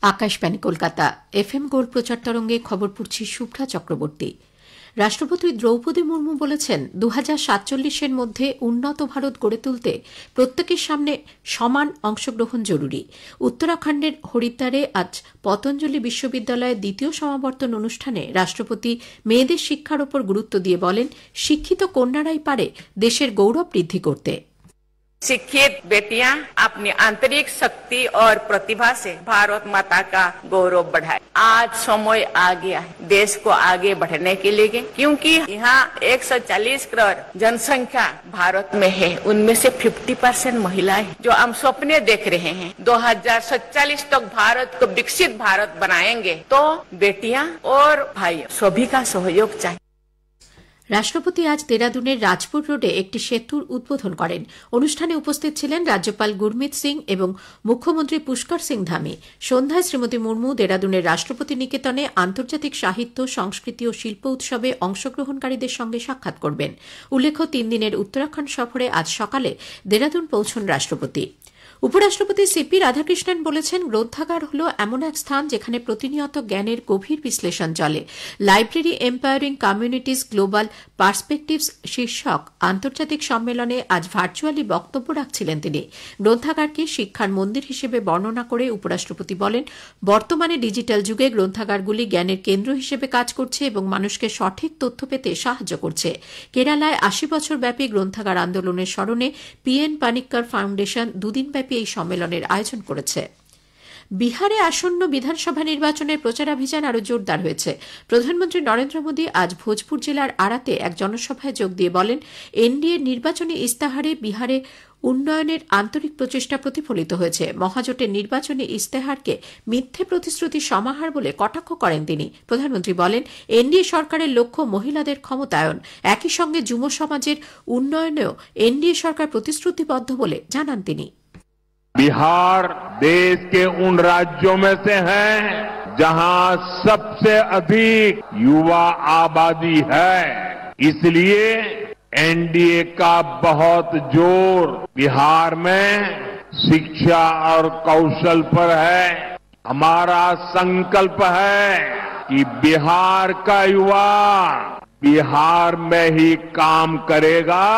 Akashvani Kolkata FM gold প্রচার তরঙ্গে খবর পড়ছি শুভ্রা চক্রবর্তী। রাষ্ট্রপতি দ্রৌপদী মুর্মু বলেছেন 2047-এর মধ্যে উন্নত ভারত গড়ে তুলতে প্রত্যেকের সামনে সমান অংশগ্রহণ জরুরি। উত্তরাখণ্ডের হরিদ্বারে আজ পতঞ্জলি বিশ্ববিদ্যালয়ের দ্বিতীয় সমাবর্তন অনুষ্ঠানে রাষ্ট্রপতি মেয়েদের শিক্ষার ওপর গুরুত্ব দিয়ে বলেন, শিক্ষিত কন্যারাই পারে দেশের গৌরব বৃদ্ধি করতে। शिक्षित बेटियां अपनी आंतरिक शक्ति और प्रतिभा से भारत माता का गौरव बढ़ाए। आज समय आ गया है देश को आगे बढ़ने के लिए, क्योंकि यहाँ 140 करोड़ जनसंख्या भारत में है। उनमें से 50% महिलाएं जो हम सपने देख रहे हैं 2047 तक भारत को विकसित भारत बनाएंगे, तो बेटियां और भाई सभी का सहयोग चाहिए। রাষ্ট্রপতি আজ দেরাদুনের রাজপুর রোডে একটি সেতুর উদ্বোধন করেন। অনুষ্ঠানে উপস্থিত ছিলেন রাজ্যপাল গুরমিত সিং এবং মুখ্যমন্ত্রী পুষ্কর সিং ধামি। সন্ধ্যায় শ্রীমতী মুর্মু দেরাদুনের রাষ্ট্রপতি নিকেতনে আন্তর্জাতিক সাহিত্য, সংস্কৃতি ও শিল্প উৎসবে অংশগ্রহণকারীদের সঙ্গে সাক্ষাৎ করবেন। উল্লেখ্য, 3 দিনের উত্তরাখণ্ড সফরে আজ সকালে দেরাদুন পৌঁছন রাষ্ট্রপতি। উপরাষ্ট্রপতি সিপি রাধাকৃষ্ণন বলেছেন, গ্রন্থাগার হল এমন এক স্থান যেখানে প্রতিনিয়ত জ্ঞানের গভীর বিশ্লেষণ চলে। লাইব্রেরি এম্পায়ারিং কমিউনিটিজ গ্লোবাল পার্সপেক্টিভস শীর্ষক আন্তর্জাতিক সম্মেলনে আজ ভার্চুয়ালি বক্তব্য রাখছিলেন তিনি। গ্রন্থাগারকে শিক্ষার মন্দির হিসেবে বর্ণনা করে উপরাষ্ট্রপতি বলেন, বর্তমানে ডিজিটাল যুগে গ্রন্থাগারগুলি জ্ঞানের কেন্দ্র হিসেবে কাজ করছে এবং মানুষকে সঠিক তথ্য পেতে সাহায্য করছে। কেরালায় 80 বছর ব্যাপী গ্রন্থাগার আন্দোলনের স্মরণে পিএন পানিক্কর ফাউন্ডেশন দুদিনব্যাপী এই সম্মেলনের আয়োজন করেছে। বিহারে আসন্ন বিধানসভা নির্বাচনের প্রচারাভিযান আরও জোরদার হয়েছে। প্রধানমন্ত্রী নরেন্দ্র মোদী আজ ভোজপুর জেলার আরাতে এক জনসভায় যোগ দিয়ে বলেন, এনডিএর নির্বাচনী ইস্তাহারে বিহারে উন্নয়নের আন্তরিক প্রচেষ্টা প্রতিফলিত হয়েছে। মহাজোটের নির্বাচনী ইস্তেহারকে মিথ্যে প্রতিশ্রুতি সমাহার বলে কটাক্ষ করেন তিনি। প্রধানমন্ত্রী বলেন, এনডিএ সরকারের লক্ষ্য মহিলাদের ক্ষমতায়ন। একই সঙ্গে যুব সমাজের উন্নয়নেও এনডিএ সরকার প্রতিশ্রুতিবদ্ধ বলে জানান তিনি। बिहार देश के उन राज्यों में से है जहां सबसे अधिक युवा आबादी है। इसलिए एनडीए का बहुत जोर बिहार में शिक्षा और कौशल पर है। हमारा संकल्प है कि बिहार का युवा बिहार में ही काम करेगा।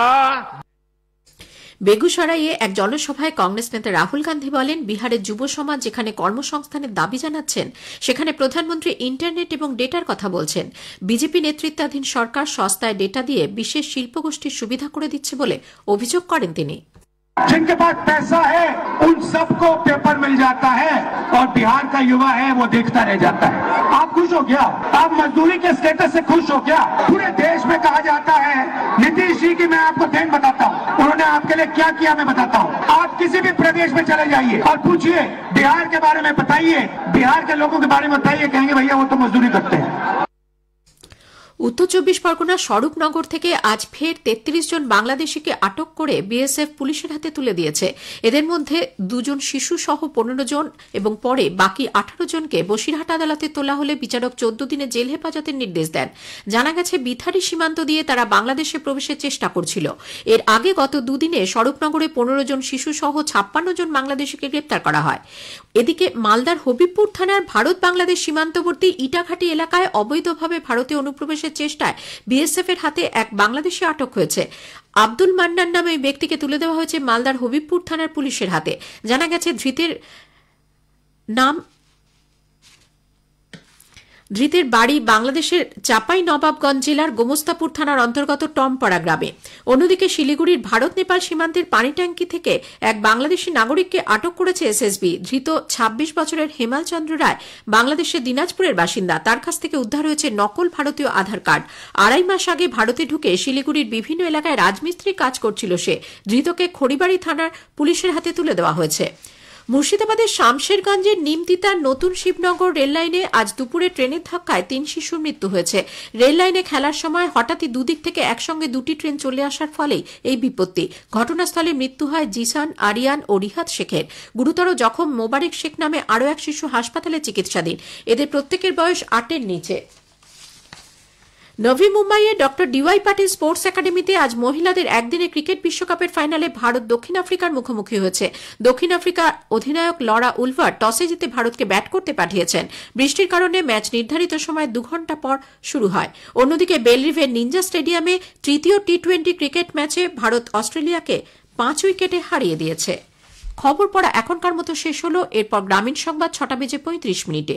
বেগুসরাইয়ে এক জনসভায় কংগ্রেস নেতা রাহুল গান্ধী বলেন, বিহারের যুব সমাজ যেখানে কর্মসংস্থানের দাবি জানাচ্ছেন, সেখানে প্রধানমন্ত্রী ইন্টারনেট এবং ডেটার কথা বলছেন। বিজেপি নেতৃত্বাধীন সরকার সস্তায় ডেটা দিয়ে বিশেষ শিল্পগোষ্ঠীর সুবিধা করে দিচ্ছে বলে অভিযোগ করেন তিনি। जिनके पास पैसा है उन सबको पेपर मिल जाता है और बिहार का युवा है वो देखता रह जाता है। आप खुश हो क्या? आप मजदूरी के स्टेटस से खुश हो क्या? पूरे देश में कहा जाता है, नीतीश जी की मैं आपको देन बताता हूँ, उन्होंने आपके लिए क्या किया मैं बताता हूँ। आप किसी भी प्रदेश में चले जाइए और पूछिए बिहार के बारे में बताइए, बिहार के लोगों के बारे में बताइए, कहेंगे भैया वो तो मजदूरी करते हैं। উত্তর 24 পরগনা স্বরূপনগর থেকে আজ ফের 33 জন বাংলাদেশিকে আটক করে বিএসএফ পুলিশের হাতে তুলে দিয়েছে। এদের মধ্যে 2 জন শিশু সহ 15 জন এবং পরে বাকি 18 জনকে বসিরহাট আদালতে তোলা হলে বিচারক 14 দিনের জেল হেফাজতের নির্দেশ দেন। জানা গেছে, বিথারি সীমান্ত দিয়ে তারা বাংলাদেশে প্রবেশের চেষ্টা করছিল। এর আগে গত 2 দিনে স্বরূপনগরে 15 জন শিশু সহ 56 জন বাংলাদেশিকে গ্রেপ্তার করা হয়। এদিকে মালদার হবিবপুর থানার ভারত বাংলাদেশ সীমান্তবর্তী ইটাঘাটি এলাকায় অবৈধভাবে ভারতে অনুপ্রবেশের চেষ্টায় বিএসএফ এর হাতে এক বাংলাদেশি আটক হয়েছে। আব্দুল মান্নান নামে ওই ব্যক্তিকে তুলে দেওয়া হয়েছে মালদার হবিবপুর থানার পুলিশের হাতে। জানা গেছে, ধৃতের বাড়ি বাংলাদেশের চাপাই নবাবগঞ্জ জেলার গোমস্তাপুর থানার অন্তর্গত টমপাড়া গ্রামে। অন্যদিকে শিলিগুড়ির ভারত নেপাল সীমান্তের পানি ট্যাঙ্কি থেকে এক বাংলাদেশি নাগরিককে আটক করেছে এসএসবি। ধৃত 26 বছরের হেমাল চন্দ্র রায় বাংলাদেশের দিনাজপুরের বাসিন্দা। তার কাছ থেকে উদ্ধার হয়েছে নকল ভারতীয় আধার কার্ড। 2.5 মাস আগে ভারতে ঢুকে শিলিগুড়ির বিভিন্ন এলাকায় রাজমিস্ত্রি কাজ করছিল সে। ধৃতকে খড়িবাড়ি থানার পুলিশের হাতে তুলে দেওয়া হয়েছে। মুর্শিদাবাদের শামশেরগঞ্জের নিমতিতার নতুন শিবনগর রেললাইনে আজ দুপুরে ট্রেনের ধাক্কায় 3 শিশুর মৃত্যু হয়েছে। রেললাইনে খেলার সময় হঠাৎই দুদিক থেকে একসঙ্গে 2টি ট্রেন চলে আসার ফলেই এই বিপত্তি। ঘটনাস্থলে মৃত্যু হয় জিসান, আরিয়ান ও রিহাত শেখের। গুরুতর জখম মোবারক শেখ নামে আরও এক শিশু হাসপাতালে চিকিৎসাধীন। এদের প্রত্যেকের বয়স 8 এর নিচে। নভি মুম্বাইয়ে ডক্টর ডিওয়াই পাটিল স্পোর্টস একাডেমিতে আজ মহিলাদের একদিনে ক্রিকেট বিশ্বকাপের ফাইনালে ভারত দক্ষিণ আফ্রিকার মুখোমুখি হয়েছে। দক্ষিণ আফ্রিকা অধিনায়ক লরা উলভার টসে জিতে ভারতকে ব্যাট করতে পাঠিয়েছেন। বৃষ্টির কারণে ম্যাচ নির্ধারিত সময় 2 ঘণ্টা পর শুরু হয়। অন্যদিকে বেলরিভের নিনজা স্টেডিয়ামে তৃতীয় টি-20 ক্রিকেট ম্যাচে ভারত অস্ট্রেলিয়াকে 5 উইকেটে হারিয়ে দিয়েছে। খবর পড়া এখনকার মতো শেষ হল। এরপর গ্রামীণ সংবাদ 6:35 মিনিটে।